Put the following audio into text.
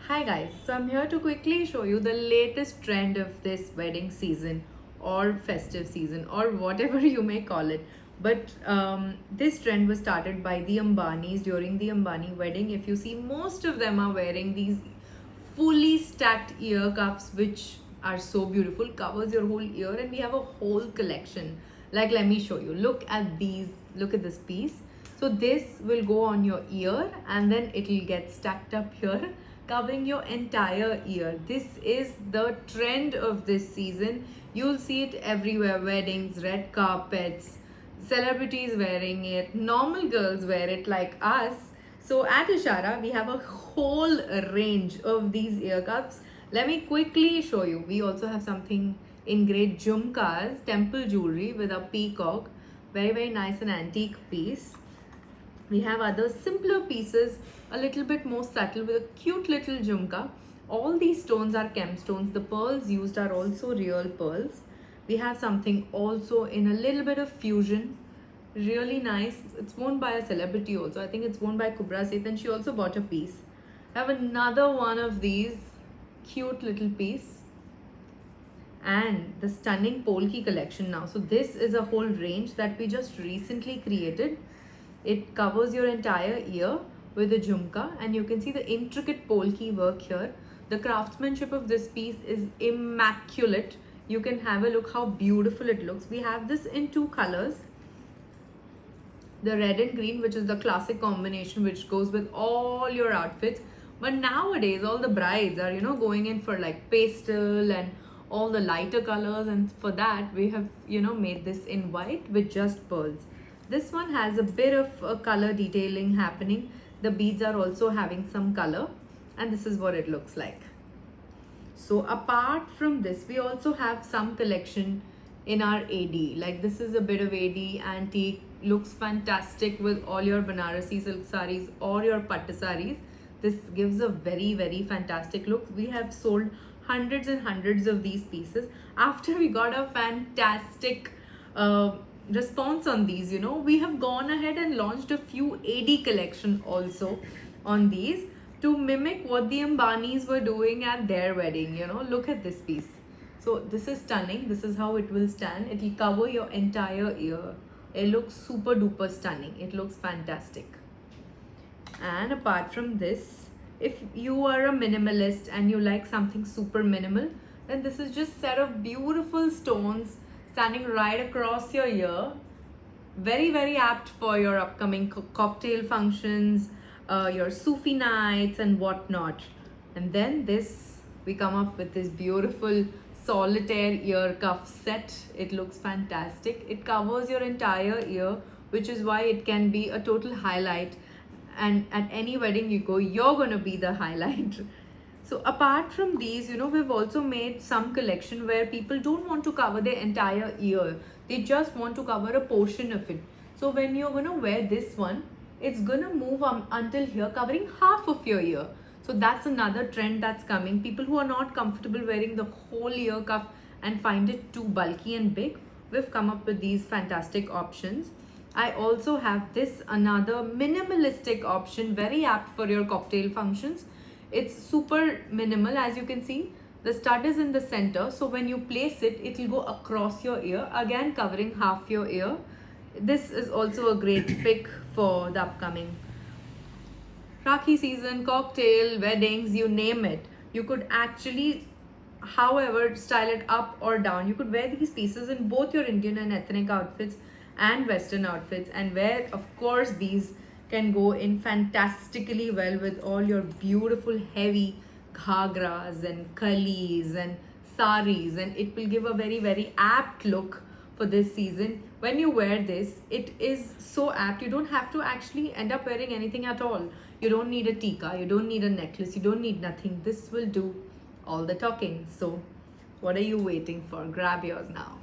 Hi guys, so I'm here to quickly show you the latest trend of this wedding season or festive season or whatever you may call it. But this trend was started by the Ambanis during the Ambani wedding. If you see, most of them are wearing these fully stacked ear cuffs, which are so beautiful, covers your whole ear, and we have a whole collection. Like, let me show you. Look at these, look at this piece. So this will go on your ear and then it will get stacked up here, covering your entire ear. This is the trend of this season. You'll see it everywhere: weddings, red carpets, celebrities wearing it, normal girls wear it like us. So at Ishara, we have a whole range of these ear cuffs. Let me quickly show you. We also have something in great jhumkas, temple jewelry with a peacock. Very, very nice and antique piece. We have other simpler pieces, a little bit more subtle with a cute little jhumka. All these stones are gemstones. The pearls used are also real pearls. We have something also in a little bit of fusion. Really nice. It's worn by a celebrity also. I think it's worn by Kubra Seth, and she also bought a piece. I have another one of these cute little piece and the stunning Polki collection now. So this is a whole range that we just recently created. It covers your entire ear with a jhumka, and you can see the intricate polki work here. The craftsmanship of this piece is immaculate. You can have a look how beautiful it looks. We have this in two colors, the red and green, which is the classic combination which goes with all your outfits. But nowadays all the brides are going in for like pastel and all the lighter colors, and for that we have made this in white with just pearls. This one has a bit of a color detailing happening. The beads are also having some color, and this is what it looks like. So apart from this, we also have some collection in our AD. Like, this is a bit of AD antique, looks fantastic with all your Banarasi silk saris or your Pattu saris. This gives a very, very fantastic look. We have sold hundreds and hundreds of these pieces after we got a fantastic response on these. We have gone ahead and launched a few AD collection also on these to mimic what the Ambanis were doing at their wedding. Look at this piece. So this is stunning. This is how it will stand. It will cover your entire ear. It looks super duper stunning. It looks fantastic. And apart from this, if you are a minimalist and you like something super minimal, then this is just set of beautiful stones standing right across your ear. Very, very apt for your upcoming cocktail functions, your Sufi nights and whatnot. And then we come up with this beautiful solitaire ear cuff set. It looks fantastic. It covers your entire ear, which is why it can be a total highlight. And at any wedding you go, you're going to be the highlight. So apart from these, we've also made some collection where people don't want to cover their entire ear. They just want to cover a portion of it. So when you're going to wear this one, it's going to move until here, covering half of your ear. So that's another trend that's coming. People who are not comfortable wearing the whole ear cuff and find it too bulky and big, we've come up with these fantastic options. I also have this another minimalistic option, very apt for your cocktail functions. It's super minimal. As you can see, the stud is in the center, so when you place it, it will go across your ear, again covering half your ear. This is also a great pick for the upcoming Rakhi season, cocktail, weddings, you name it. You could actually, however, style it up or down. You could wear these pieces in both your Indian and ethnic outfits and Western outfits, and where, of course, these can go in fantastically well with all your beautiful heavy ghagras and kalis and saris, and it will give a very, very apt look for this season. When you wear this, it is so apt. You don't have to actually end up wearing anything at all. You don't need a tika, you don't need a necklace, you don't need nothing. This will do all the talking. So what are you waiting for? Grab yours now.